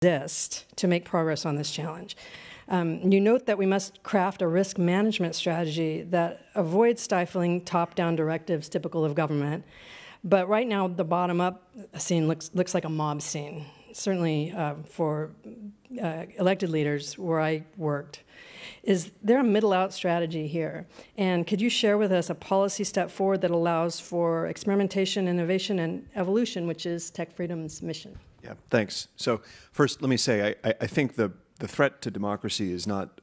exist to make progress on this challenge. You note that we must craft a risk management strategy that avoids stifling top-down directives typical of government. But right now, the bottom-up scene looks like a mob scene, certainly for elected leaders where I worked. Is there a middle-out strategy here? And could you share with us a policy step forward that allows for experimentation, innovation, and evolution, which is Tech Freedom's mission? Yeah, thanks. So first, let me say, I think the threat to democracy is not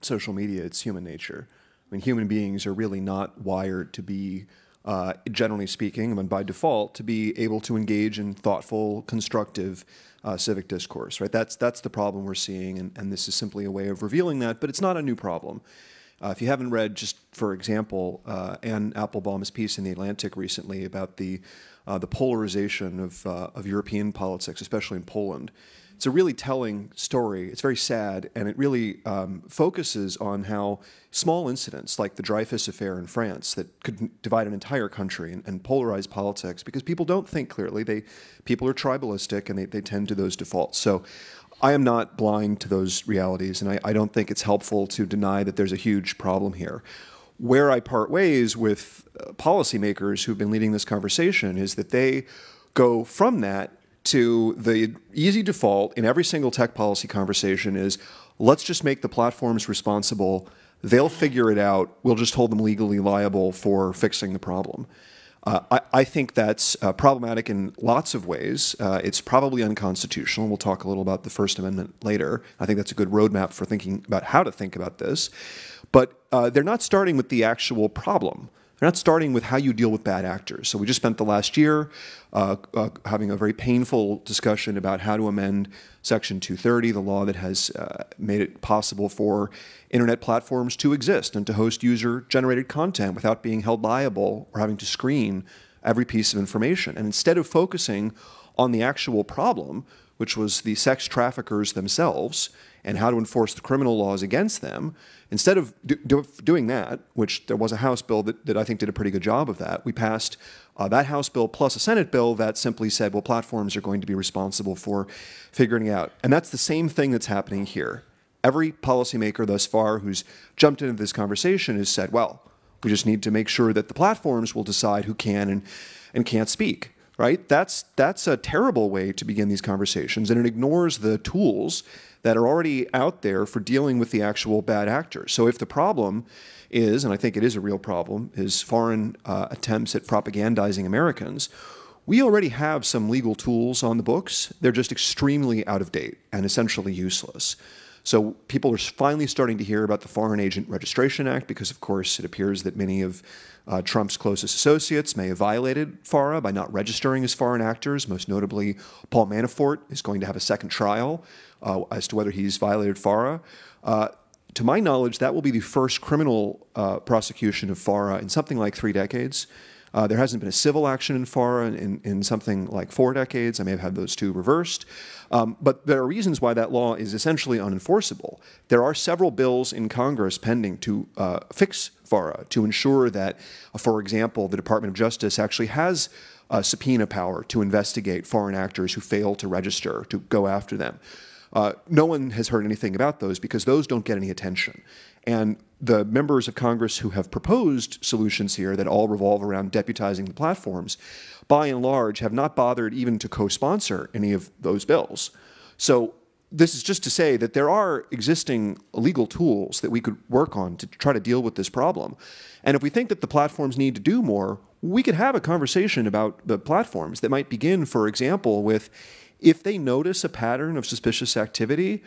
social media, it's human nature. I mean, human beings are really not wired to be, generally speaking, I mean, by default, to be able to engage in thoughtful, constructive civic discourse, right? That's the problem we're seeing, and this is simply a way of revealing that, but it's not a new problem. If you haven't read, just for example, Anne Applebaum's piece in The Atlantic recently about the polarization of European politics, especially in Poland, it's a really telling story. It's very sad, and it really focuses on how small incidents like the Dreyfus affair in France that could divide an entire country and polarize politics because people don't think clearly. People are tribalistic, and they tend to those defaults. So I am not blind to those realities, and I don't think it's helpful to deny that there's a huge problem here. Where I part ways with policymakers who've been leading this conversation is that they go from that to the easy default in every single tech policy conversation is, let's just make the platforms responsible. They'll figure it out. We'll just hold them legally liable for fixing the problem. I think that's problematic in lots of ways. It's probably unconstitutional. We'll talk a little about the First Amendment later. I think that's a good roadmap for thinking about how to think about this. But they're not starting with the actual problem. They're not starting with how you deal with bad actors. So we just spent the last year having a very painful discussion about how to amend Section 230, the law that has made it possible for internet platforms to exist and to host user-generated content without being held liable or having to screen every piece of information. And instead of focusing on the actual problem, which was the sex traffickers themselves and how to enforce the criminal laws against them, instead of doing that, which there was a House bill that I think did a pretty good job of that, we passed that House bill plus a Senate bill that simply said, well, platforms are going to be responsible for figuring it out. And that's the same thing that's happening here. Every policymaker thus far who's jumped into this conversation has said, well, we just need to make sure that the platforms will decide who can and can't speak. Right? That's a terrible way to begin these conversations, and it ignores the tools that are already out there for dealing with the actual bad actors. So if the problem is, and I think it is a real problem, is foreign attempts at propagandizing Americans, we already have some legal tools on the books. They're just extremely out of date and essentially useless. So people are finally starting to hear about the Foreign Agent Registration Act because, of course, it appears that many of Trump's closest associates may have violated FARA by not registering as foreign actors. Most notably, Paul Manafort is going to have a second trial as to whether he's violated FARA. To my knowledge, that will be the first criminal prosecution of FARA in something like 3 decades. There hasn't been a civil action in FARA in something like 4 decades. I may have had those two reversed. But there are reasons why that law is essentially unenforceable. There are several bills in Congress pending to fix FARA, to ensure that, for example, the Department of Justice actually has subpoena power to investigate foreign actors who fail to register, to go after them. No one has heard anything about those because those don't get any attention. And the members of Congress who have proposed solutions here that all revolve around deputizing the platforms, by and large, have not bothered even to co-sponsor any of those bills. So this is just to say that there are existing legal tools that we could work on to try to deal with this problem. And if we think that the platforms need to do more, we could have a conversation about the platforms that might begin, for example, with if they notice a pattern of suspicious activity,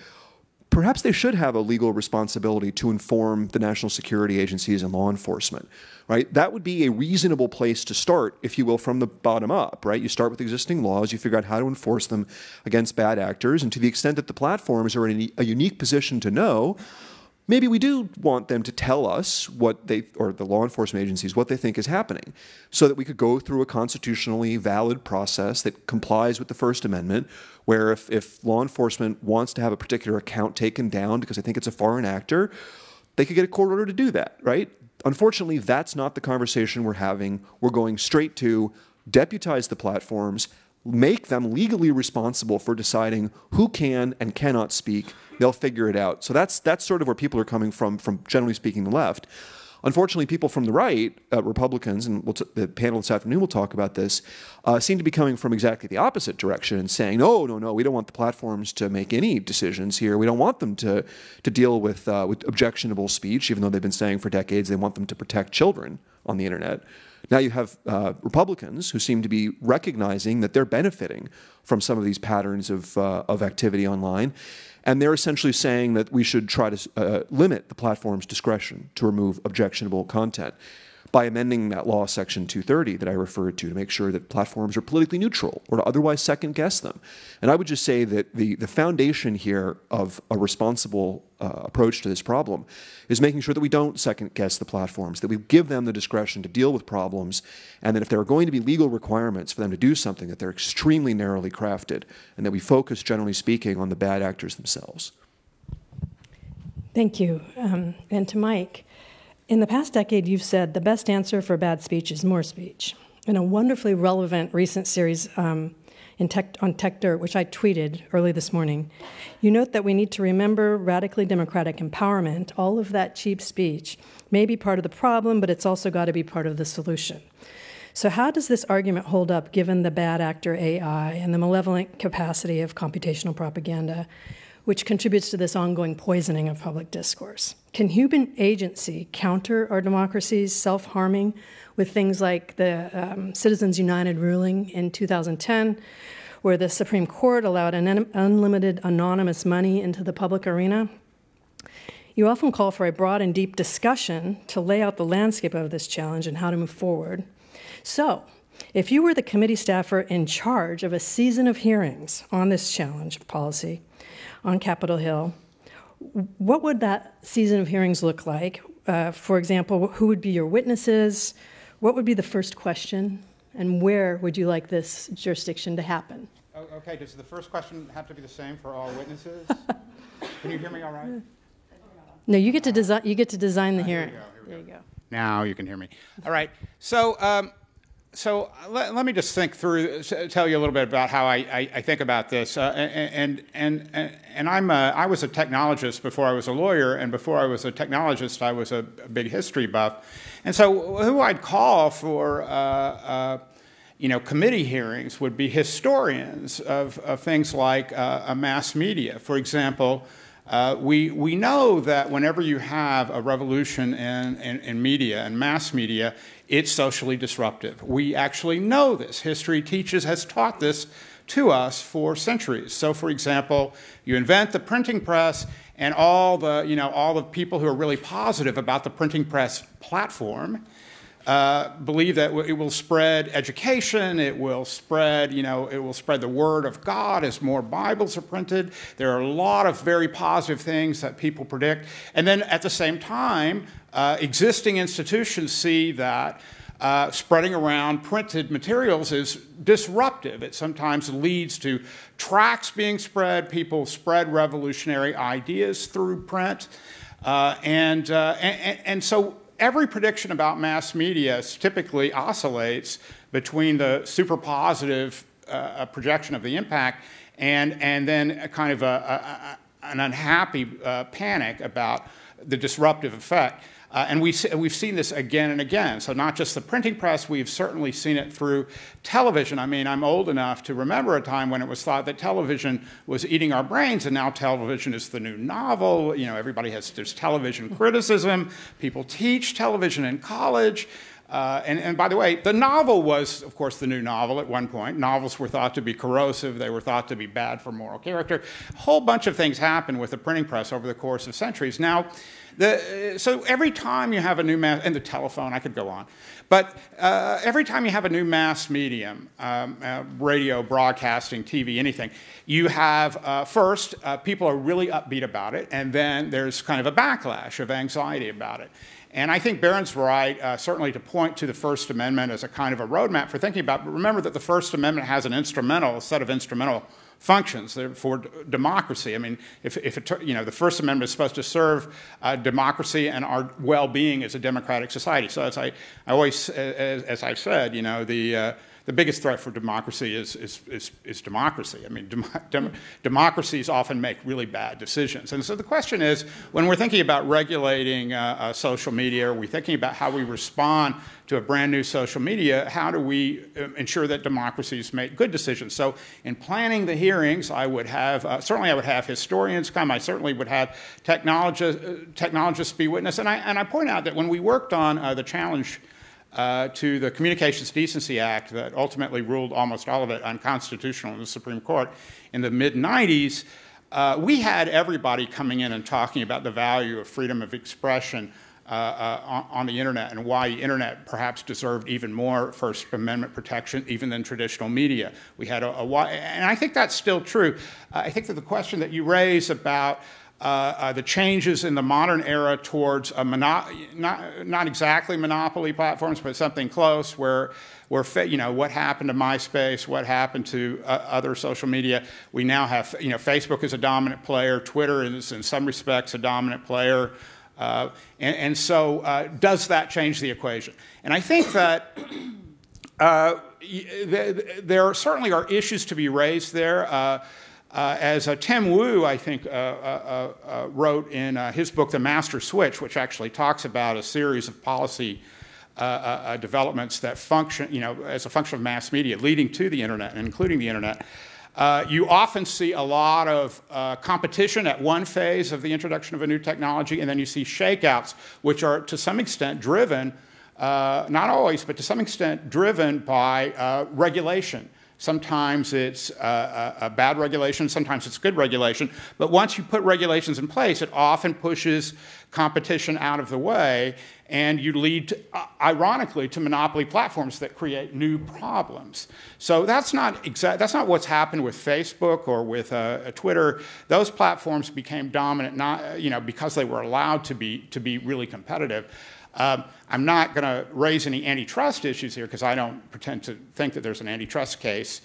perhaps they should have a legal responsibility to inform the national security agencies and law enforcement, right? That would be a reasonable place to start, if you will, from the bottom up, right? You start with existing laws, you figure out how to enforce them against bad actors, and to the extent that the platforms are in a unique position to know, maybe we do want them to tell us what they, or the law enforcement agencies, what they think is happening, so that we could go through a constitutionally valid process that complies with the First Amendment, where if law enforcement wants to have a particular account taken down because they think it's a foreign actor, they could get a court order to do that, right? Unfortunately, that's not the conversation we're having. We're going straight to deputize the platforms, make them legally responsible for deciding who can and cannot speak. They'll figure it out. So that's sort of where people are coming from generally speaking, the left. Unfortunately, people from the right, Republicans, and the panel this afternoon will talk about this, seem to be coming from exactly the opposite direction and saying, no, we don't want the platforms to make any decisions here. We don't want them to deal with objectionable speech, even though they've been saying for decades they want them to protect children on the internet. Now you have Republicans who seem to be recognizing that they're benefiting from some of these patterns of activity online. And they're essentially saying that we should try to limit the platform's discretion to remove objectionable content by amending that law, Section 230, that I referred to make sure that platforms are politically neutral or to otherwise second-guess them. And I would just say that the foundation here of a responsible approach to this problem is making sure that we don't second-guess the platforms, that we give them the discretion to deal with problems, and that if there are going to be legal requirements for them to do something, that they're extremely narrowly crafted, and that we focus, generally speaking, on the bad actors themselves. Thank you. And to Mike, in the past decade, you've said the best answer for bad speech is more speech. In a wonderfully relevant recent series on TechDirt, which I tweeted early this morning, you note that we need to remember radically democratic empowerment. All of that cheap speech may be part of the problem, but it's also got to be part of the solution. So how does this argument hold up given the bad actor AI and the malevolent capacity of computational propaganda, which contributes to this ongoing poisoning of public discourse? Can human agency counter our democracy's self-harming with things like the Citizens United ruling in 2010, where the Supreme Court allowed an unlimited anonymous money into the public arena? You often call for a broad and deep discussion to lay out the landscape of this challenge and how to move forward. So, if you were the committee staffer in charge of a season of hearings on this challenge of policy on Capitol Hill, what would that season of hearings look like? For example, who would be your witnesses? What would be the first question? And where would you like this jurisdiction to happen? Oh, okay, does the first question have to be the same for all witnesses? Can you hear me all right? No, you get to design the hearing. There you go. Now you can hear me. All right. So let me just tell you a little bit about how I think about this. I was a technologist before I was a lawyer, and before I was a technologist, I was a big history buff. And so who I'd call for committee hearings would be historians of things like mass media. For example, we know that whenever you have a revolution in media and mass media, it's socially disruptive. We actually know this. History has taught this to us for centuries. So, for example, you invent the printing press, and all the people who are really positive about the printing press platform believe that it will spread education, it will spread the word of God as more Bibles are printed. There are a lot of very positive things that people predict. And then at the same time, existing institutions see that spreading around printed materials is disruptive. It sometimes leads to tracts being spread. People spread revolutionary ideas through print. And so every prediction about mass media typically oscillates between the super positive projection of the impact and then a kind of an unhappy panic about the disruptive effect. And we've seen this again and again. So not just the printing press, we've certainly seen it through television. I mean, I'm old enough to remember a time when it was thought that television was eating our brains, and now television is the new novel. There's television criticism. People teach television in college. And by the way, the novel was, of course, the new novel at one point. Novels were thought to be corrosive. They were thought to be bad for moral character. A whole bunch of things happened with the printing press over the course of centuries. Now, so every time you have a new mass, and the telephone, I could go on, but every time you have a new mass medium, radio, broadcasting, TV, anything, you have first, people are really upbeat about it, and then there's kind of a backlash of anxiety about it. And I think Barron's right, certainly to point to the First Amendment as a kind of a roadmap for thinking about, but remember that the First Amendment has a set of instrumental functions for democracy. I mean, the First Amendment is supposed to serve democracy and our well-being as a democratic society. So as I said, the the biggest threat for democracy is democracy. I mean, democracies often make really bad decisions. And so the question is, when we're thinking about regulating social media, are we thinking about how we respond to a brand new social media, how do we ensure that democracies make good decisions? So in planning the hearings, I would have, certainly I would have historians come, I certainly would have technologists be witness, and I point out that when we worked on the challenge to the Communications Decency Act that ultimately ruled almost all of it unconstitutional in the Supreme Court in the mid-90s, we had everybody coming in and talking about the value of freedom of expression on the internet and why the internet perhaps deserved even more First Amendment protection even than traditional media. We had and I think that's still true. I think that the question that you raise about the changes in the modern era towards not exactly monopoly platforms, but something close, where what happened to MySpace, what happened to other social media. We now have, Facebook is a dominant player, Twitter is in some respects a dominant player. So does that change the equation? And I think that there certainly are issues to be raised there. As Tim Wu, I think, wrote in his book, The Master Switch, which actually talks about a series of policy developments that function, as a function of mass media leading to the internet and including the internet. You often see a lot of competition at one phase of the introduction of a new technology, and then you see shakeouts, which are to some extent driven, not always, but to some extent driven by regulation. Sometimes it's a bad regulation, sometimes it's good regulation, but once you put regulations in place, it often pushes competition out of the way, and you lead, ironically, to monopoly platforms that create new problems. So that's not what's happened with Facebook or with Twitter. Those platforms became dominant, because they were allowed to be really competitive. I'm not going to raise any antitrust issues here because I don't pretend to think that there's an antitrust case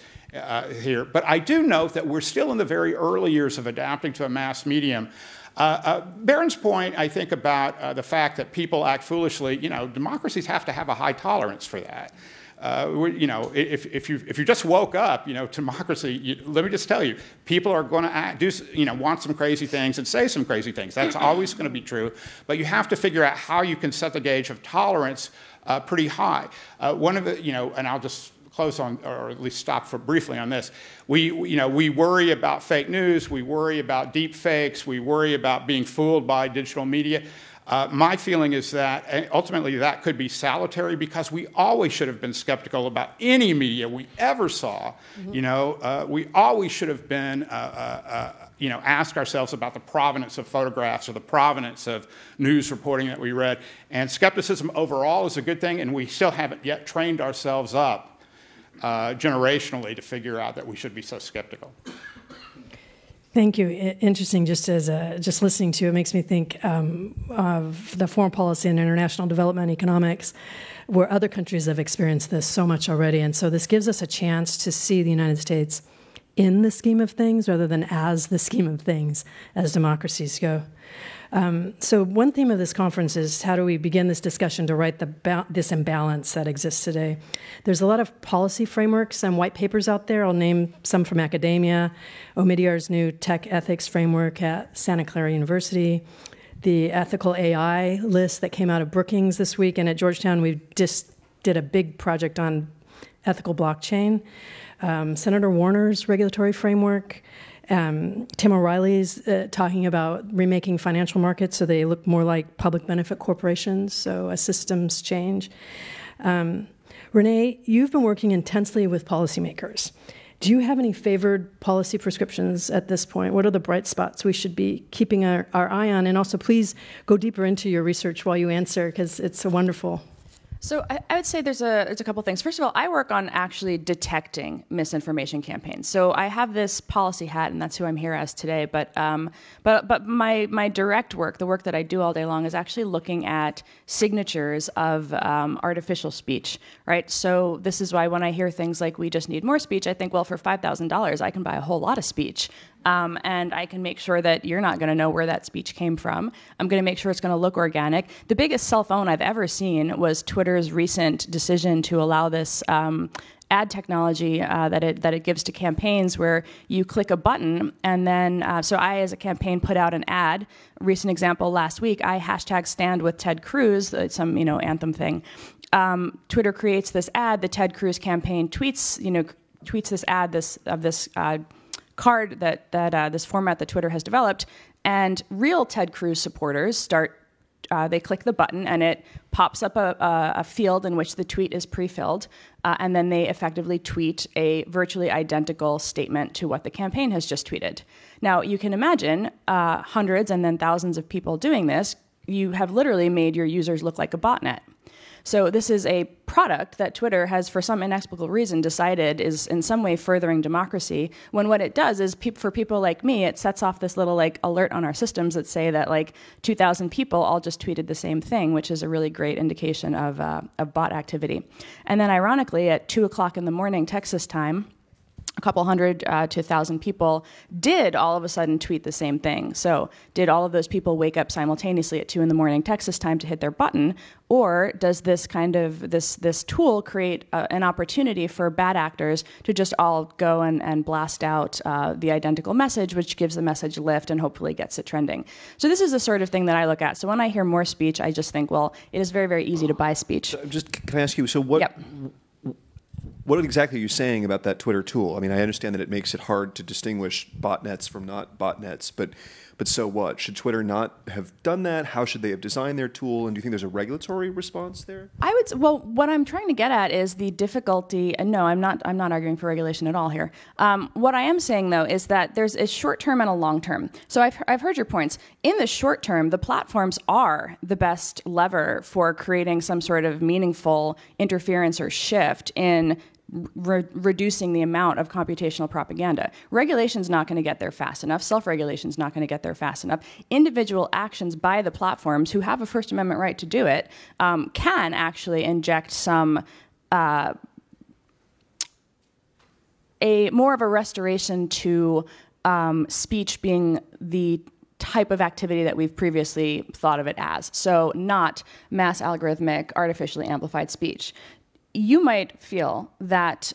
here. But I do note that we're still in the very early years of adapting to a mass medium. Barron's point, I think, about the fact that people act foolishly, democracies have to have a high tolerance for that. If you just woke up, democracy, let me just tell you, people are going to want some crazy things and say some crazy things. That's always going to be true. But you have to figure out how you can set the gauge of tolerance pretty high. One of the, and I'll just close on, or at least stop for briefly on this. We worry about fake news. We worry about deep fakes. We worry about being fooled by digital media. My feeling is that ultimately that could be salutary because we always should have been skeptical about any media we ever saw. Mm-hmm. We always should have been, ask ourselves about the provenance of photographs or the provenance of news reporting that we read. And skepticism overall is a good thing, and we still haven't yet trained ourselves up generationally to figure out that we should be so skeptical. Thank you. Interesting. Just listening to it makes me think of the foreign policy and international development economics, where other countries have experienced this so much already. And so this gives us a chance to see the United States in the scheme of things rather than as the scheme of things as democracies go. So one theme of this conference is how do we begin this discussion to right this imbalance that exists today. There's a lot of policy frameworks and white papers out there. I'll name some from academia, Omidyar's new tech ethics framework at Santa Clara University, the ethical AI list that came out of Brookings this week, and at Georgetown we just did a big project on ethical blockchain, Senator Warner's regulatory framework, Tim O'Reilly's talking about remaking financial markets so they look more like public benefit corporations, so a systems change. Renee, you've been working intensely with policymakers. Do you have any favored policy prescriptions at this point? What are the bright spots we should be keeping our eye on? And also, please go deeper into your research while you answer, because it's wonderful. So I would say there's a couple things. First of all, I work on actually detecting misinformation campaigns. So I have this policy hat, and that's who I'm here as today. But my direct work, the work that I do all day long, is actually looking at signatures of artificial speech, right? So this is why when I hear things like we just need more speech, I think, well, for $5,000, I can buy a whole lot of speech. and I can make sure that you're not going to know where that speech came from. I'm going to make sure it's going to look organic. The biggest cell phone I've ever seen was Twitter's recent decision to allow this ad technology that it gives to campaigns, where you click a button and then, so I as a campaign put out an ad. Recent example last week, I hashtag stand with Ted Cruz, some anthem thing. Twitter creates this ad. The Ted Cruz campaign tweets this ad of this card that this format that Twitter has developed, and real Ted Cruz supporters start. They click the button and it pops up a field in which the tweet is pre-filled, and then they effectively tweet a virtually identical statement to what the campaign has just tweeted. Now, you can imagine hundreds and then thousands of people doing this. You have literally made your users look like a botnet. So this is a product that Twitter has, for some inexplicable reason, decided is in some way furthering democracy, when what it does is, for people like me, it sets off this little alert on our systems that say that 2,000 people all just tweeted the same thing, which is a really great indication of bot activity. And then ironically, at 2 o'clock in the morning Texas time, a couple hundred to 1,000 people did all of a sudden tweet the same thing. So did all of those people wake up simultaneously at 2 in the morning Texas time to hit their button? Or does this this tool create an opportunity for bad actors to just all go and blast out the identical message, which gives the message lift and hopefully gets it trending? So this is the sort of thing that I look at. So when I hear more speech, I just think, well, it is very, very easy to buy speech. Can I ask you, so what... Yep. What exactly are you saying about that Twitter tool? I mean, I understand that it makes it hard to distinguish botnets from not botnets, but so what? Should Twitter not have done that? How should they have designed their tool? And do you think there's a regulatory response there? Well, what I'm trying to get at is the difficulty, and no, I'm not arguing for regulation at all here. What I am saying, though, is that there's a short term and a long term. So I've heard your points. In the short term, the platforms are the best lever for creating some sort of meaningful interference or shift in reducing the amount of computational propaganda. Regulation's not going to get there fast enough. Self-regulation's not going to get there fast enough. Individual actions by the platforms, who have a First Amendment right to do it, can actually inject some more of a restoration to speech being the type of activity that we've previously thought of it as. So not mass algorithmic, artificially amplified speech. You might feel that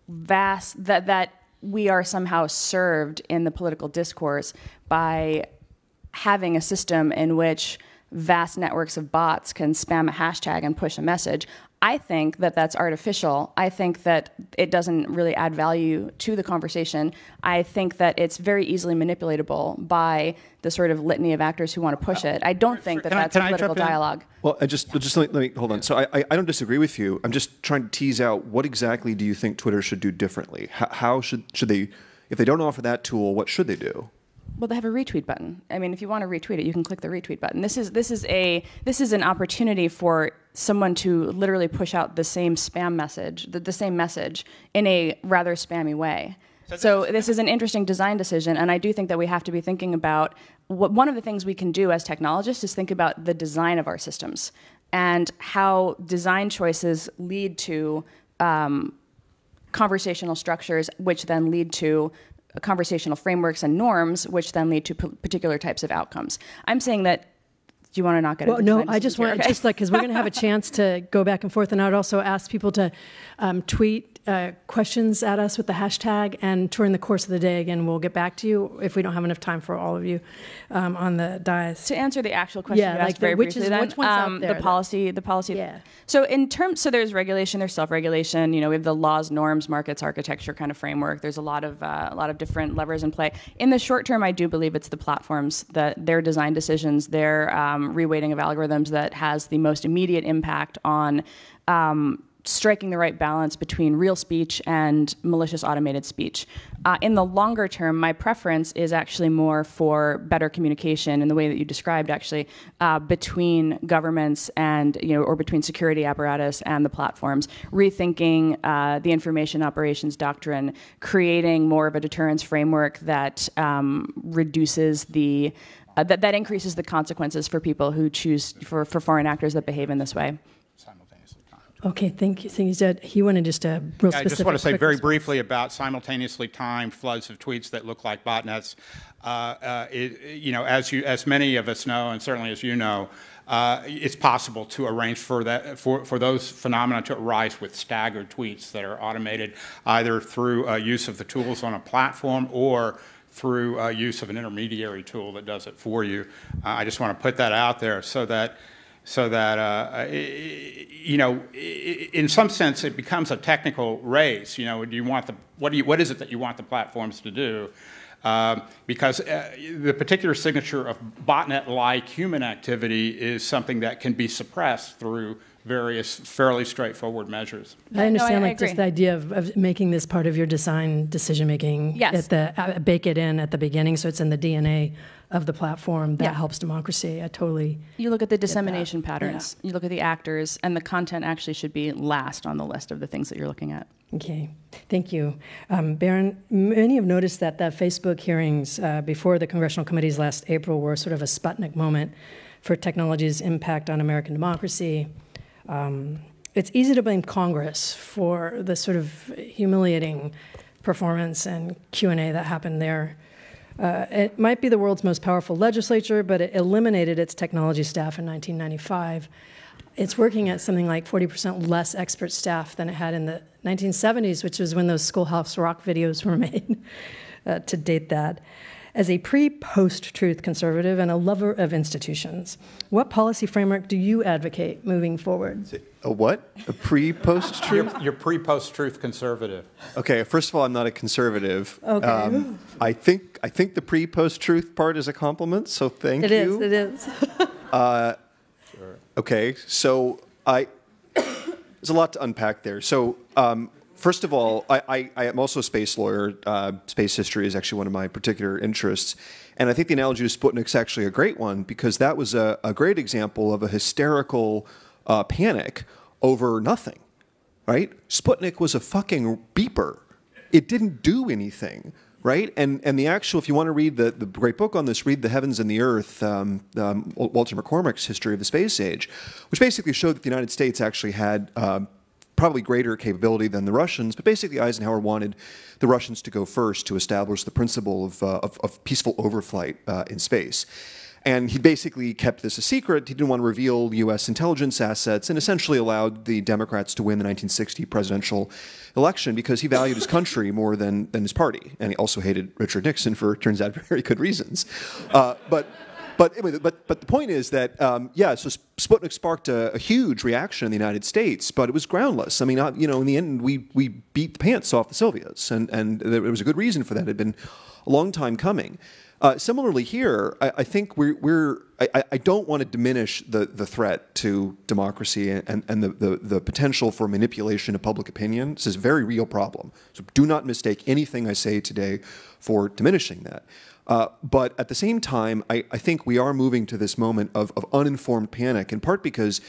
that we are somehow served in the political discourse by having a system in which vast networks of bots can spam a hashtag and push a message. I think that that's artificial. I think that it doesn't really add value to the conversation. I think that it's very easily manipulatable by the sort of litany of actors who want to push it. I don't think that that's a political dialogue. Well, just let me hold on. So I don't disagree with you. I'm just trying to tease out, what exactly do you think Twitter should do differently? How should they, if they don't offer that tool, what should they do? Well, they have a retweet button. I mean, if you want to retweet it, you can click the retweet button. This is an opportunity for someone to literally push out the same spam message, the same message, in a rather spammy way. So this is an interesting design decision, and I do think that we have to be thinking about one of the things we can do as technologists is think about the design of our systems and how design choices lead to conversational structures, which then lead to conversational frameworks and norms, which then lead to particular types of outcomes. I'm saying that. Do you want to not get into Well, no, I just want to, because we're going to have a chance to go back and forth, and I would also ask people to tweet questions at us with the hashtag, and during the course of the day, again, we'll get back to you if we don't have enough time for all of you on the dais. To answer the actual question you asked very briefly, which one's out there, the policy. Yeah. So there's regulation, there's self-regulation. We have the laws, norms, markets, architecture kind of framework. There's a lot of different levers in play. In the short term, I do believe it's the platforms, that their design decisions, their reweighting of algorithms that has the most immediate impact on striking the right balance between real speech and malicious automated speech. In the longer term, my preference is actually more for better communication in the way that you described, actually, between governments and, or between security apparatus and the platforms, rethinking the information operations doctrine, creating more of a deterrence framework that reduces that increases the consequences for people who choose, for foreign actors that behave in this way. Okay, thank you. So you said he wanted just a real specific. I just want to say quick very response. briefly about simultaneously timed floods of tweets that look like botnets. You know, as many of us know, and certainly as you know, it's possible to arrange for that for those phenomena to arise with staggered tweets that are automated either through use of the tools on a platform or through use of an intermediary tool that does it for you. I just want to put that out there so that you know, in some sense, it becomes a technical race. You know, do you want the what is it that you want the platforms to do? Because the particular signature of botnet-like human activity is something that can be suppressed through various fairly straightforward measures. I understand, I like, just agree. the idea of making this part of your design decision-making. Yes. At the, bake it in at the beginning, so it's in the DNA of the platform. That Yeah. helps democracy. I totally. You look at the dissemination patterns, you look at the actors, and the content actually should be last on the list of the things that you're looking at. Okay, thank you. Baron, many have noticed that the Facebook hearings before the congressional committees last April were sort of a Sputnik moment for technology's impact on American democracy. It's easy to blame Congress for the sort of humiliating performance and Q&A that happened there. It might be the world's most powerful legislature, but it eliminated its technology staff in 1995. It's working at something like 40% less expert staff than it had in the 1970s, which was when those Schoolhouse Rock videos were made, to date that. As a pre-post-truth conservative and a lover of institutions, what policy framework do you advocate moving forward? A what? A pre-post-truth? You're pre-post-truth conservative. Okay, first of all, I'm not a conservative. Okay. I think the pre-post-truth part is a compliment, so thank It you. is, it is. Okay, so there's a lot to unpack there. So first of all, I am also a space lawyer. Space history is actually one of my particular interests. And I think the analogy to Sputnik is actually a great one because that was a great example of a hysterical panic over nothing, right? Sputnik was a fucking beeper. It didn't do anything. Right, and the actual, if you want to read the great book on this, read The Heavens and the Earth, Walter McCormick's History of the Space Age, which basically showed that the United States actually had probably greater capability than the Russians, but basically Eisenhower wanted the Russians to go first to establish the principle of peaceful overflight in space. And he basically kept this a secret. He didn't want to reveal U.S. intelligence assets and essentially allowed the Democrats to win the 1960 presidential election because he valued his country more than his party. And he also hated Richard Nixon for, turns out, very good reasons. But anyway, but the point is that, yeah, so Sputnik sparked a huge reaction in the United States, but it was groundless. I mean, you know, in the end, we beat the pants off the Soviets, and there was a good reason for that. It had been a long time coming. Similarly here, I think I don't want to diminish the threat to democracy and the potential for manipulation of public opinion. This is a very real problem. So do not mistake anything I say today for diminishing that. But at the same time, I think we are moving to this moment of uninformed panic, in part because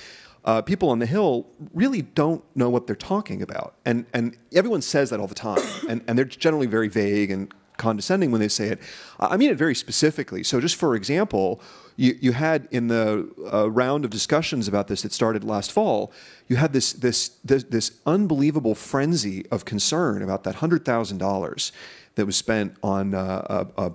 people on the Hill really don't know what they're talking about. And everyone says that all the time. And they're generally very vague and condescending when they say it. I mean it very specifically. So just for example, you had in the round of discussions about this that started last fall, you had this unbelievable frenzy of concern about that $100,000 that was spent on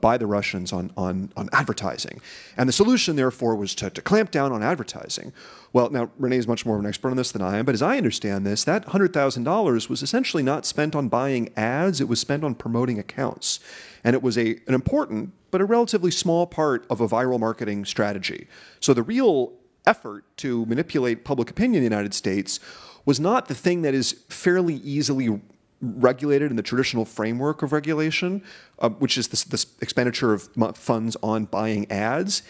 by the Russians on advertising. And the solution, therefore, was to clamp down on advertising. Well, now, Renee is much more of an expert on this than I am, but as I understand this, that $100,000 was essentially not spent on buying ads, it was spent on promoting accounts. And it was an important, but a relatively small part of a viral marketing strategy. So the real effort to manipulate public opinion in the United States was not the thing that is fairly easily regulated in the traditional framework of regulation, which is this expenditure of funds on buying ads.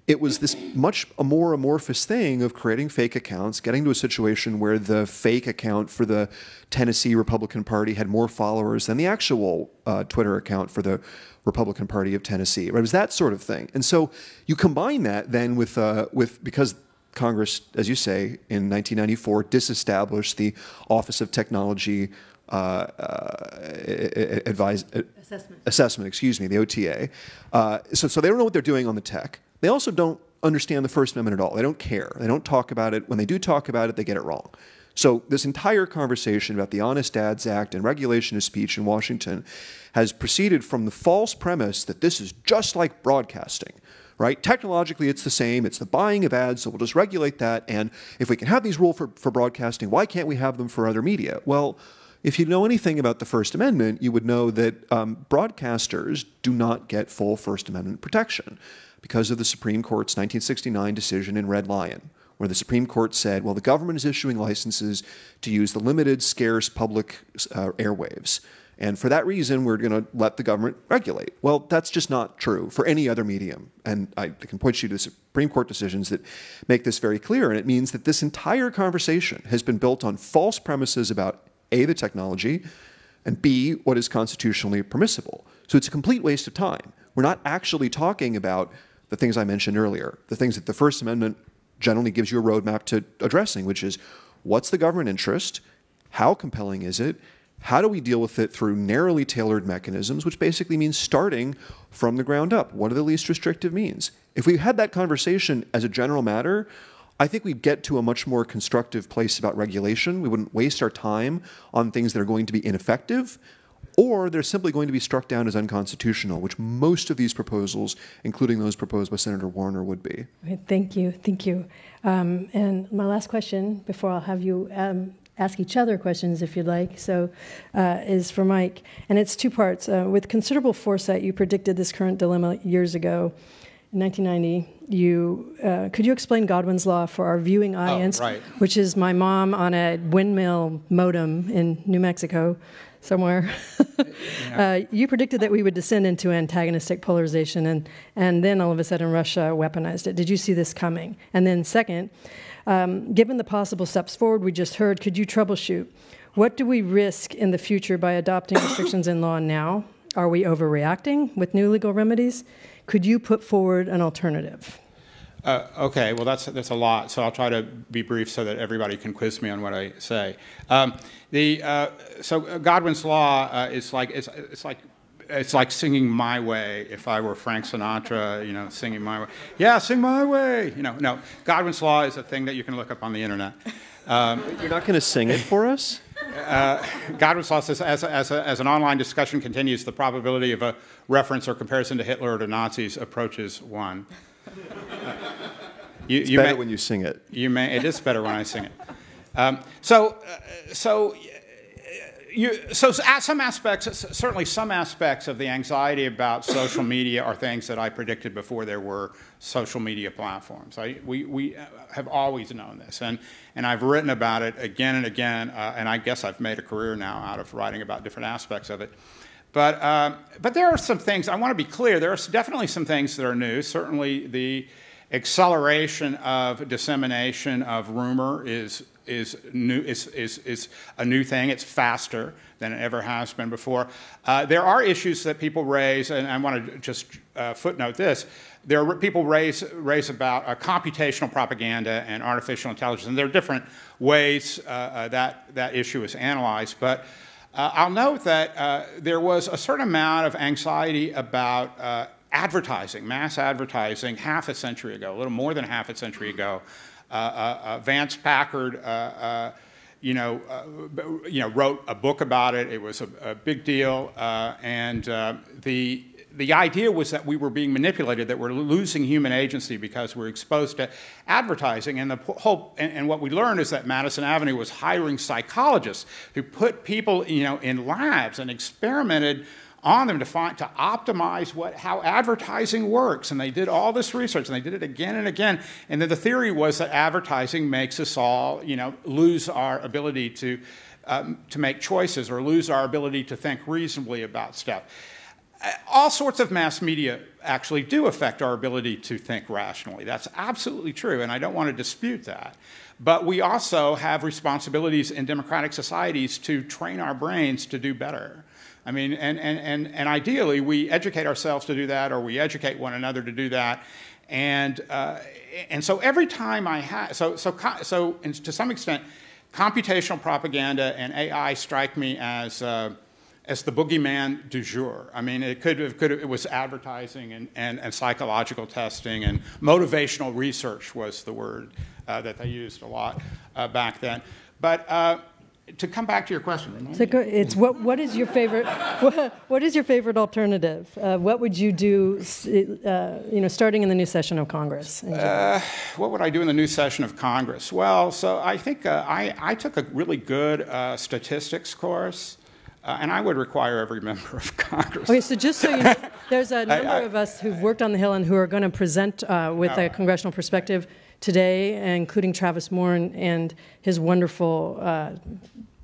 It was this much more amorphous thing of creating fake accounts, getting to a situation where the fake account for the Tennessee Republican Party had more followers than the actual Twitter account for the Republican Party of Tennessee. Right? It was that sort of thing. And so you combine that then with because Congress, as you say, in 1994 disestablished the Office of Technology Assessment, excuse me, the OTA. So they don't know what they're doing on the tech. They also don't understand the First Amendment at all. They don't care. They don't talk about it. When they do talk about it, they get it wrong. So this entire conversation about the Honest Ads Act and regulation of speech in Washington has proceeded from the false premise that this is just like broadcasting, right? Technologically, it's the same. It's the buying of ads, so we'll just regulate that. And if we can have these rules for broadcasting, why can't we have them for other media? Well, if you know anything about the First Amendment, you would know that broadcasters do not get full First Amendment protection because of the Supreme Court's 1969 decision in Red Lion, where the Supreme Court said, well, the government is issuing licenses to use the limited, scarce public airwaves. And for that reason, we're going to let the government regulate. Well, that's just not true for any other medium. And I can point you to the Supreme Court decisions that make this very clear. And it means that this entire conversation has been built on false premises about A, the technology, and B, what is constitutionally permissible. So it's a complete waste of time. We're not actually talking about the things I mentioned earlier, the things that the First Amendment generally gives you a roadmap to addressing, which is what's the government interest, how compelling is it, how do we deal with it through narrowly tailored mechanisms, which basically means starting from the ground up. What are the least restrictive means? If we had that conversation as a general matter, I think we'd get to a much more constructive place about regulation. We wouldn't waste our time on things that are going to be ineffective, or they're simply going to be struck down as unconstitutional, which most of these proposals, including those proposed by Senator Warner, would be. Okay, thank you, thank you. And my last question, before I'll have you ask each other questions if you'd like, is for Mike. And it's two parts. With considerable foresight, you predicted this current dilemma years ago. In 1990, could you explain Godwin's law for our viewing audience, which is my mom on a windmill modem in New Mexico somewhere? You predicted that we would descend into antagonistic polarization, and then all of a sudden Russia weaponized it. Did you see this coming? And then second, given the possible steps forward we just heard, could you troubleshoot? What do we risk in the future by adopting restrictions in law now? Are we overreacting with new legal remedies? Could you put forward an alternative? Okay, well that's a lot, so I'll try to be brief so that everybody can quiz me on what I say. So Godwin's law is like it's like singing My Way. If I were Frank Sinatra, you know, singing My Way. Yeah, sing My Way. You know, no. Godwin's law is a thing that you can look up on the internet. You're not going to sing it for us? Godwin's law says, as an online discussion continues, the probability of a reference or comparison to Hitler or to Nazis approaches 1. It's better when you sing it. It is better when I sing it. Some aspects, certainly some aspects of the anxiety about social media are things that I predicted before there were social media platforms. We have always known this, and I've written about it again and again, and I guess I've made a career now out of writing about different aspects of it. But there are some things, I want to be clear, there are definitely some things that are new. Certainly the acceleration of dissemination of rumor is a new thing. It's faster than it ever has been before. There are issues that people raise, and I want to just footnote this. There are people raise about computational propaganda and artificial intelligence, and there are different ways that issue is analyzed. But I'll note that there was a certain amount of anxiety about advertising, mass advertising, half a century ago, a little more than half a century ago. Vance Packard, wrote a book about it. It was a big deal, and the idea was that we were being manipulated, that we're losing human agency because we're exposed to advertising. And and what we learned is that Madison Avenue was hiring psychologists who put people, in labs and experimented on them to optimize how advertising works. And they did all this research, and they did it again and again. And then the theory was that advertising makes us all, lose our ability to make choices or lose our ability to think reasonably about stuff. All sorts of mass media actually do affect our ability to think rationally. That's absolutely true, and I don't want to dispute that. But we also have responsibilities in democratic societies to train our brains to do better. I mean, and ideally, we educate ourselves to do that, or we educate one another to do that. And so every time I have, so to some extent, computational propaganda and AI strike me as the boogeyman du jour. I mean, it was advertising and psychological testing, and motivational research was the word that they used a lot back then. But to come back to your question, it's what is your favorite what is your favorite alternative? What would you do, starting in the new session of Congress? What would I do in the new session of Congress? Well, so I think I took a really good statistics course. And I would require every member of Congress. Okay, so just so you know, there's a number of us who've worked on the Hill and who are going to present with a congressional perspective today, including Travis Moore and his wonderful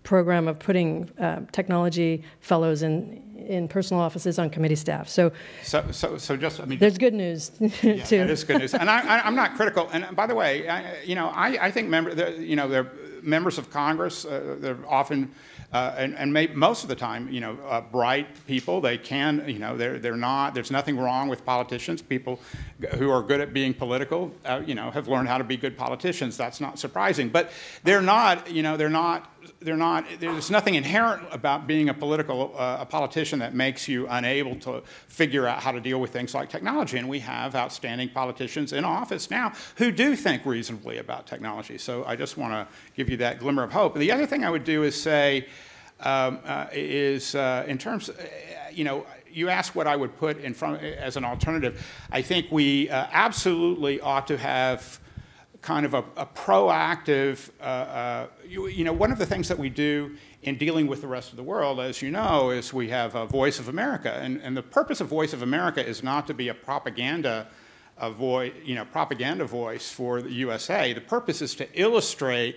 program of putting technology fellows in personal offices on committee staff. So there's good news too. Yeah, that is good news. And I'm not critical. And by the way, I think they're members of Congress. They're often most of the time, bright people. They can, they're not. There's nothing wrong with politicians. People who are good at being political, have learned how to be good politicians. That's not surprising. But they're not. There's nothing inherent about being a politician that makes you unable to figure out how to deal with things like technology. And we have outstanding politicians in office now who do think reasonably about technology. So I just want to give you that glimmer of hope. And the other thing I would do is say, in terms, you asked what I would put in front as an alternative. I think we absolutely ought to have kind of a proactive, one of the things that we do in dealing with the rest of the world, as you know, is we have a Voice of America. And the purpose of Voice of America is not to be a propaganda voice for the USA. The purpose is to illustrate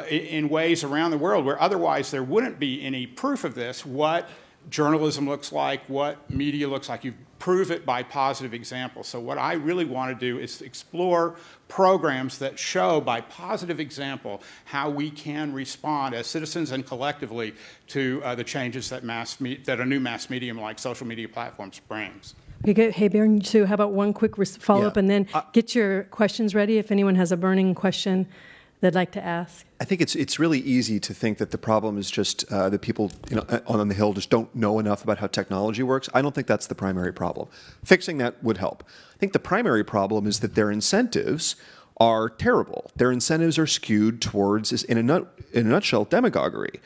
in ways around the world where otherwise there wouldn't be any proof of this, what journalism looks like, what media looks like. You prove it by positive examples. So what I really want to do is explore programs that show by positive example how we can respond as citizens and collectively to the changes that a new mass medium like social media platforms brings. Hey, Baron, so how about one quick follow-up, and then get your questions ready if anyone has a burning question they'd like to ask? I think it's really easy to think that the problem is just that people on the Hill just don't know enough about how technology works. I don't think that's the primary problem. Fixing that would help. I think the primary problem is that their incentives are terrible. Their incentives are skewed towards, in a nutshell, demagoguery.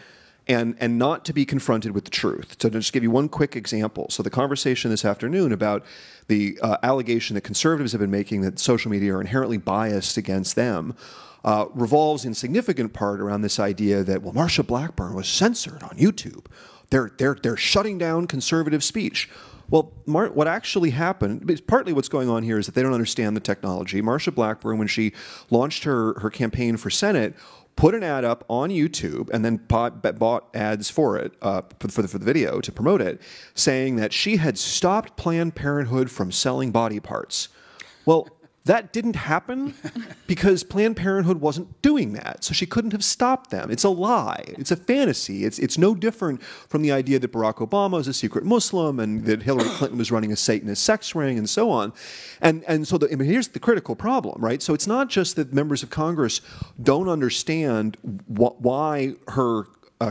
And not to be confronted with the truth. So to just give you one quick example. So the conversation this afternoon about the allegation that conservatives have been making that social media are inherently biased against them revolves in significant part around this idea that, well, Marsha Blackburn was censored on YouTube. They're shutting down conservative speech. Well, what actually happened, partly what's going on here is that they don't understand the technology. Marsha Blackburn, when she launched her campaign for Senate, put an ad up on YouTube and then bought ads for it, for the video to promote it, saying that she had stopped Planned Parenthood from selling body parts. Well, that didn't happen because Planned Parenthood wasn't doing that, so she couldn't have stopped them. It's a lie. It's a fantasy. It's no different from the idea that Barack Obama is a secret Muslim and that Hillary Clinton was running a Satanist sex ring and so on. And so here's the critical problem, right? So it's not just that members of Congress don't understand why her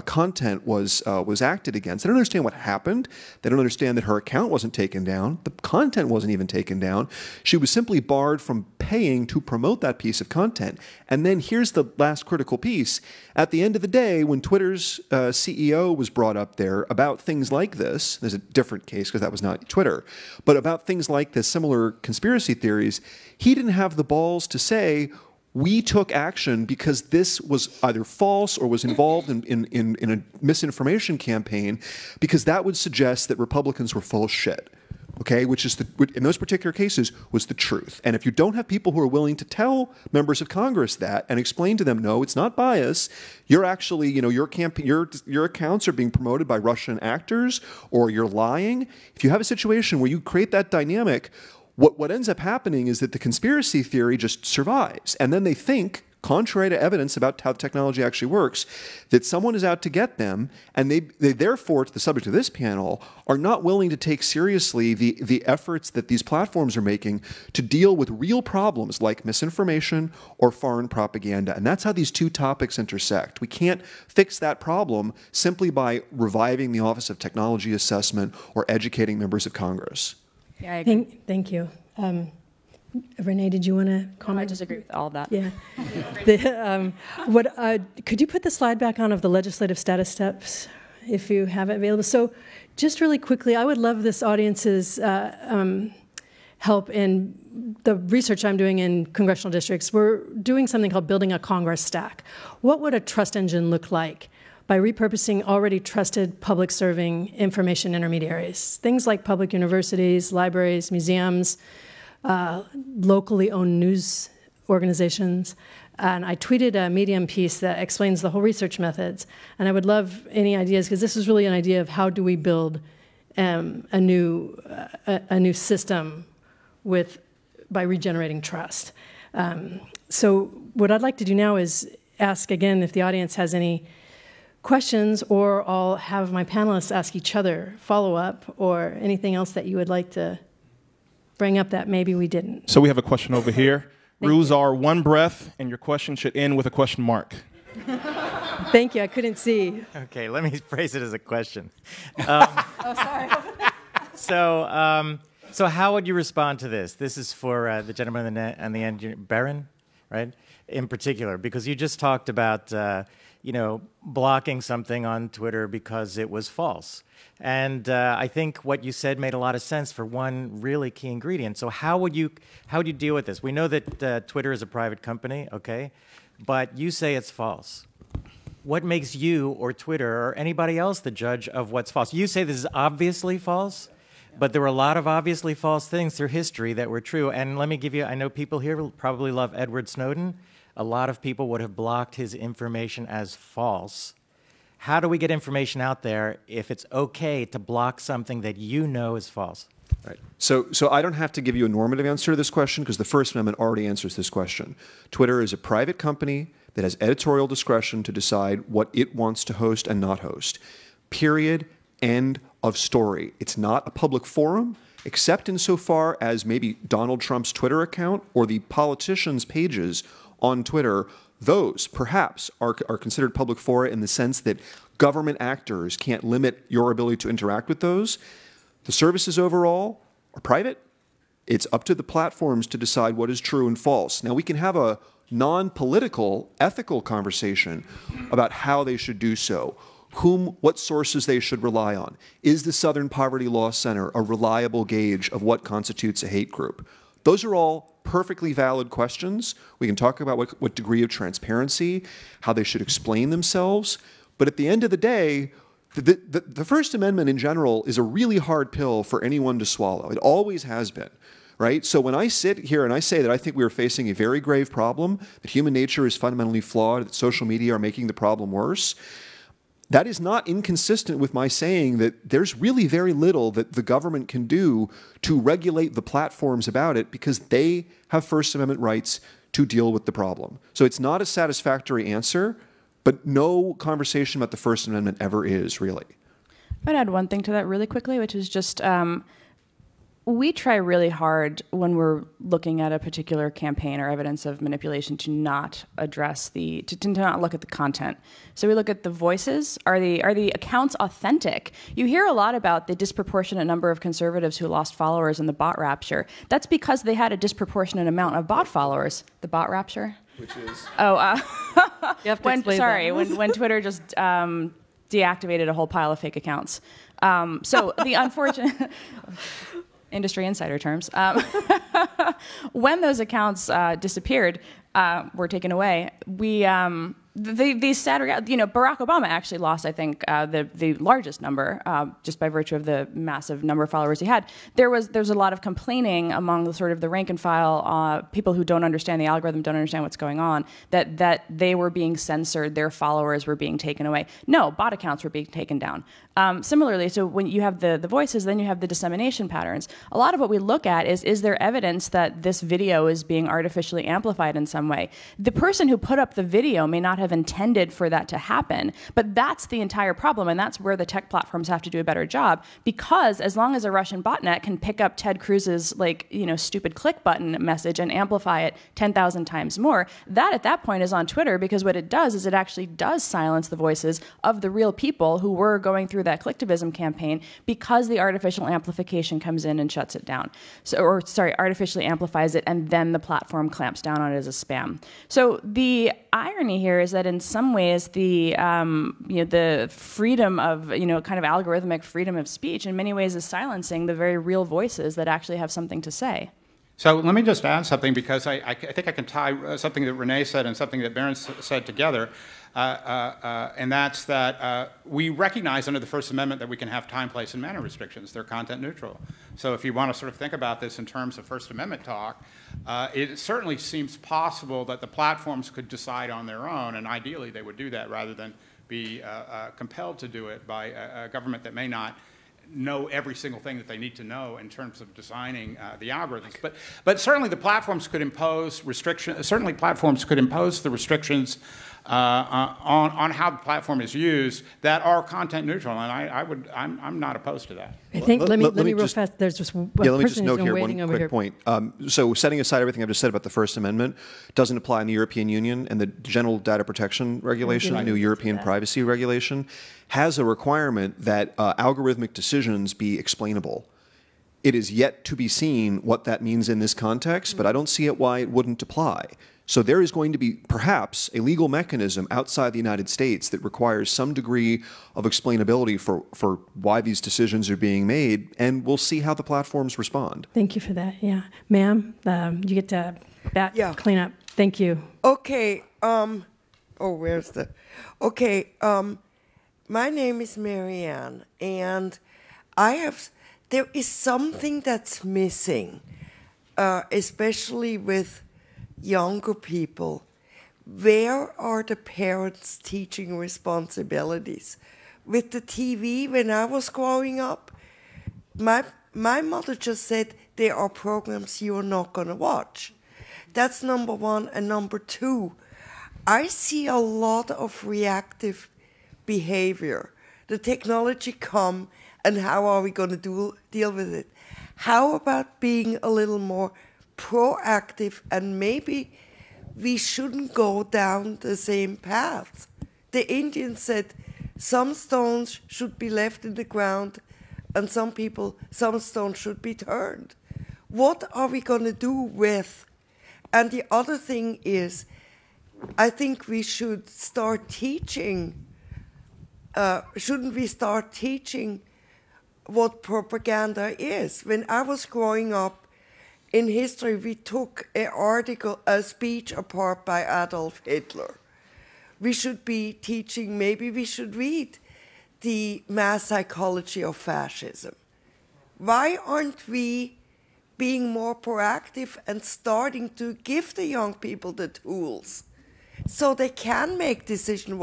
content was acted against. They don't understand what happened. They don't understand that her account wasn't taken down. The content wasn't even taken down. She was simply barred from paying to promote that piece of content. And then here's the last critical piece. At the end of the day, when Twitter's CEO was brought up there about things like this, there's a different case because that was not Twitter, but about things like this, similar conspiracy theories, he didn't have the balls to say, we took action because this was either false or was involved in a misinformation campaign, because that would suggest that Republicans were full of shit, okay? Which is, in those particular cases, was the truth. And if you don't have people who are willing to tell members of Congress that and explain to them, no, it's not bias, you're actually, your accounts are being promoted by Russian actors, or you're lying. If you have a situation where you create that dynamic, what ends up happening is that the conspiracy theory just survives. And then they think, contrary to evidence about how technology actually works, that someone is out to get them, and they therefore, to the subject of this panel, are not willing to take seriously the efforts that these platforms are making to deal with real problems like misinformation or foreign propaganda. And that's how these two topics intersect. We can't fix that problem simply by reviving the Office of Technology Assessment or educating members of Congress. Yeah, I agree. Thank you. Renee, did you want to comment? I disagree with all of that. Yeah. Could you put the slide back on of the legislative status steps, if you have it available? So just really quickly, I would love this audience's help in the research I'm doing in congressional districts. We're doing something called building a Congress stack. What would a trust engine look like by repurposing already trusted public-serving information intermediaries? Things like public universities, libraries, museums, locally owned news organizations. And I tweeted a Medium piece that explains the whole research methods. And I would love any ideas, because this is really an idea of how do we build a new system by regenerating trust. So what I'd like to do now is ask again if the audience has any questions, or I'll have my panelists ask each other follow-up, or anything else that you would like to bring up that maybe we didn't. So we have a question over here. Rules are one breath, and your question should end with a question mark. Thank you, I couldn't see. Okay, let me phrase it as a question. Oh, sorry. So how would you respond to this? This is for the gentleman on the end, Barron, right? In particular, because you just talked about, blocking something on Twitter because it was false. And I think what you said made a lot of sense for one really key ingredient. So how would you deal with this? We know that Twitter is a private company, okay? But you say it's false. What makes you or Twitter or anybody else the judge of what's false? You say this is obviously false, but there were a lot of obviously false things through history that were true. And let me give you, I know people here will probably love Edward Snowden. A lot of people would have blocked his information as false. How do we get information out there if it's okay to block something that you know is false? Right. So I don't have to give you a normative answer to this question, because the First Amendment already answers this question. Twitter is a private company that has editorial discretion to decide what it wants to host and not host. Period. End of story. It's not a public forum, except insofar as maybe Donald Trump's Twitter account or the politicians' pages on Twitter. Those, perhaps, are considered public fora in the sense that government actors can't limit your ability to interact with those. The services overall are private. It's up to the platforms to decide what is true and false. Now, we can have a non-political, ethical conversation about how they should do so, what sources they should rely on. Is the Southern Poverty Law Center a reliable gauge of what constitutes a hate group? Those are all perfectly valid questions. We can talk about what degree of transparency, how they should explain themselves. But at the end of the day, the First Amendment in general is a really hard pill for anyone to swallow. It always has been, right? So when I sit here and I say that I think we are facing a very grave problem, that human nature is fundamentally flawed, that social media are making the problem worse, that is not inconsistent with my saying that there's really very little that the government can do to regulate the platforms about it, because they have First Amendment rights to deal with the problem. So it's not a satisfactory answer, but no conversation about the First Amendment ever is, really. I'd add one thing to that really quickly, which is just we try really hard when we're looking at a particular campaign or evidence of manipulation to not address to not look at the content. So we look at the voices. Are the accounts authentic? You hear a lot about the disproportionate number of conservatives who lost followers in the bot rapture. That's because they had a disproportionate amount of bot followers. The bot rapture? Which is? When Twitter just deactivated a whole pile of fake accounts. So the unfortunate... industry insider terms. When those accounts disappeared, were taken away, these sad reality, Barack Obama actually lost, I think, the largest number, just by virtue of the massive number of followers he had. There's a lot of complaining among the rank and file, people who don't understand the algorithm, don't understand what's going on, that they were being censored, their followers were being taken away. No, bot accounts were being taken down. Similarly, so when you have the voices, then you have the dissemination patterns. A lot of what we look at is there evidence that this video is being artificially amplified in some way? The person who put up the video may not have have intended for that to happen. But that's the entire problem, and that's where the tech platforms have to do a better job, because as long as a Russian botnet can pick up Ted Cruz's stupid click button message and amplify it 10,000 times more, that at that point is on Twitter, because what it does is it actually does silence the voices of the real people who were going through that clicktivism campaign, because the artificial amplification comes in and shuts it down. Artificially amplifies it, and then the platform clamps down on it as a spam. So the irony here is that in some ways the freedom of kind of algorithmic freedom of speech in many ways is silencing the very real voices that actually have something to say. So let me just add something, because I think I can tie something that Renee said and something that Barron said together, and that's that we recognize under the First Amendment that we can have time, place, and manner restrictions. They're content neutral. So if you want to sort of think about this in terms of First Amendment talk, it certainly seems possible that the platforms could decide on their own, and ideally they would do that rather than be compelled to do it by a government that may not know every single thing that they need to know in terms of designing the algorithms. But certainly the platforms could impose restrictions. Certainly platforms could impose the restrictions on how the platform is used that are content neutral, and I'm not opposed to that. I think let me real fast. There's just one let me just person note who's here been one waiting over quick here. point. So setting aside everything I've just said about the First Amendment, doesn't apply in the European Union, and the General Data Protection Regulation, the new European Privacy Regulation, has a requirement that algorithmic decisions be explainable. It is yet to be seen what that means in this context, but I don't see it why it wouldn't apply. So there is going to be perhaps a legal mechanism outside the United States that requires some degree of explainability for why these decisions are being made, and we'll see how the platforms respond. Thank you for that. Yeah, ma'am, you get to clean up. Thank you. Okay. My name is Marianne, and there is something that's missing, especially with younger people. Where are the parents' teaching responsibilities? With the TV, when I was growing up, my mother just said, there are programs you're not going to watch. That's number one. And number two, I see a lot of reactive behavior. The technology come, and how are we going to deal with it? How about being a little more proactive, and maybe we shouldn't go down the same path? The Indians said some stones should be left in the ground, and some stones should be turned. What are we going to do with? And the other thing is, I think we should start teaching. Shouldn't we start teaching what propaganda is? When I was growing up in history, we took a speech apart by Adolf Hitler. We should be teaching, maybe we should read the mass psychology of fascism. Why aren't we being more proactive and starting to give the young people the tools so they can make decisions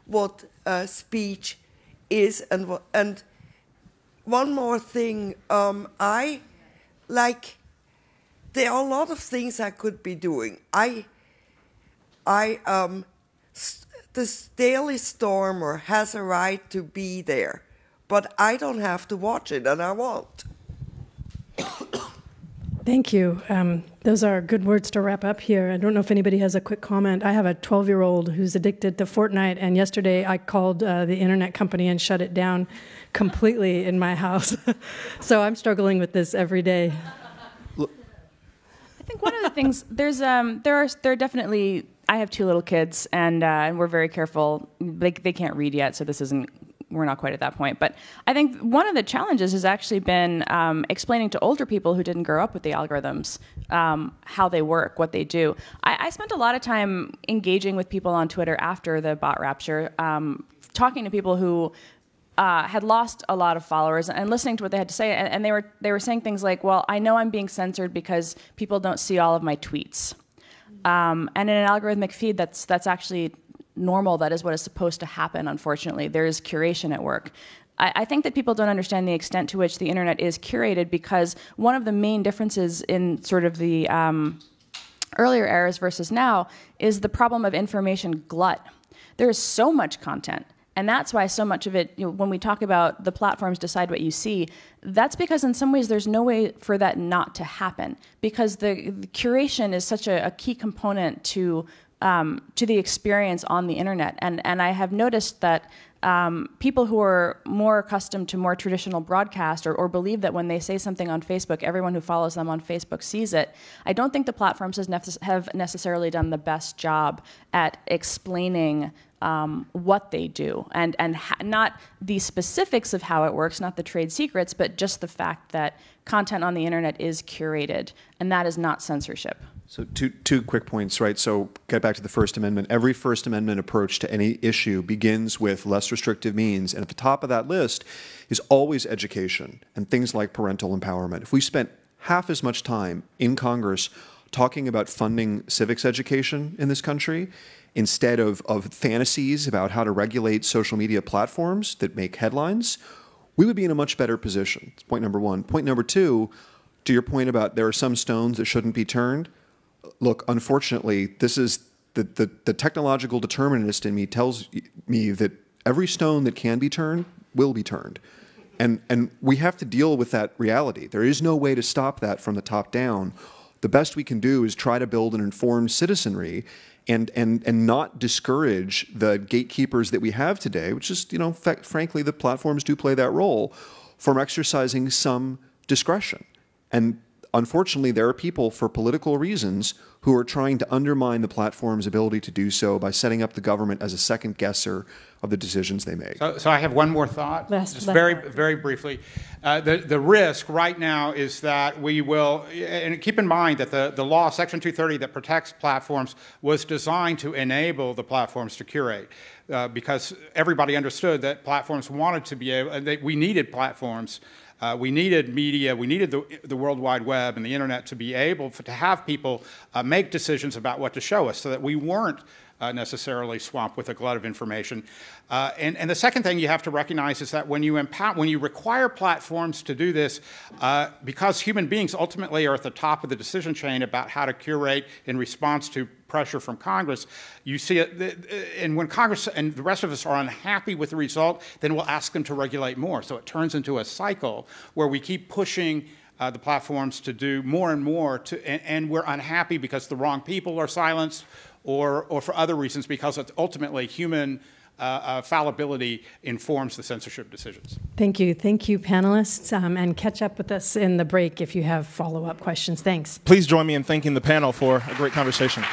what speech is? And one more thing, there are a lot of things I could be doing. The Daily Stormer has a right to be there, but I don't have to watch it, and I won't. Thank you. Those are good words to wrap up here. I don't know if anybody has a quick comment. I have a 12-year-old who's addicted to Fortnite, and yesterday I called the internet company and shut it down completely in my house. So I'm struggling with this every day. I think one of the things there are definitely. I have two little kids, and we're very careful. They can't read yet, so we're not quite at that point. But I think one of the challenges has actually been explaining to older people who didn't grow up with the algorithms how they work, what they do. I spent a lot of time engaging with people on Twitter after the bot rapture, talking to people who had lost a lot of followers and listening to what they had to say. And they were saying things like, well, I know I'm being censored because people don't see all of my tweets. And in an algorithmic feed, that's actually normal. That is what is supposed to happen, unfortunately. There is curation at work. I think that people don't understand the extent to which the internet is curated, because one of the main differences in sort of the earlier eras versus now is the problem of information glut. There is so much content. And that's why so much of it, when we talk about the platforms decide what you see, that's because in some ways there's no way for that not to happen, because the curation is such a key component to the experience on the internet. And I have noticed that people who are more accustomed to more traditional broadcast or believe that when they say something on Facebook, everyone who follows them on Facebook sees it, I don't think the platforms have necessarily done the best job at explaining what they do, and not the specifics of how it works, not the trade secrets, but just the fact that content on the internet is curated, and that is not censorship. So two quick points, right? So get back to the First Amendment. Every First Amendment approach to any issue begins with less restrictive means, and at the top of that list is always education and things like parental empowerment. If we spent half as much time in Congress talking about funding civics education in this country, instead of fantasies about how to regulate social media platforms that make headlines, we would be in a much better position. That's point number one. Point number two, to your point about there are some stones that shouldn't be turned, look, unfortunately, this is the technological determinist in me tells me that every stone that can be turned will be turned. And we have to deal with that reality. There is no way to stop that from the top down. The best we can do is try to build an informed citizenry and not discourage the gatekeepers that we have today, which is, frankly, the platforms do play that role, from exercising some discretion. And unfortunately, there are people, for political reasons, who are trying to undermine the platform's ability to do so by setting up the government as a second guesser of the decisions they make. So I have one more thought, just very briefly. The risk right now is that we will, and keep in mind that the law, Section 230, that protects platforms was designed to enable the platforms to curate, because everybody understood that platforms wanted to be able, we needed platforms. We needed media, we needed the World Wide Web and the internet to be able to have people make decisions about what to show us, so that we weren't necessarily swamped with a glut of information. And the second thing you have to recognize is that when you require platforms to do this, because human beings ultimately are at the top of the decision chain about how to curate in response to pressure from Congress, you see it, and when Congress and the rest of us are unhappy with the result, then we'll ask them to regulate more. So it turns into a cycle where we keep pushing the platforms to do more and more, and we're unhappy because the wrong people are silenced, or for other reasons, because it's ultimately human fallibility informs the censorship decisions. Thank you, panelists, and catch up with us in the break if you have follow-up questions. Thanks. Please join me in thanking the panel for a great conversation.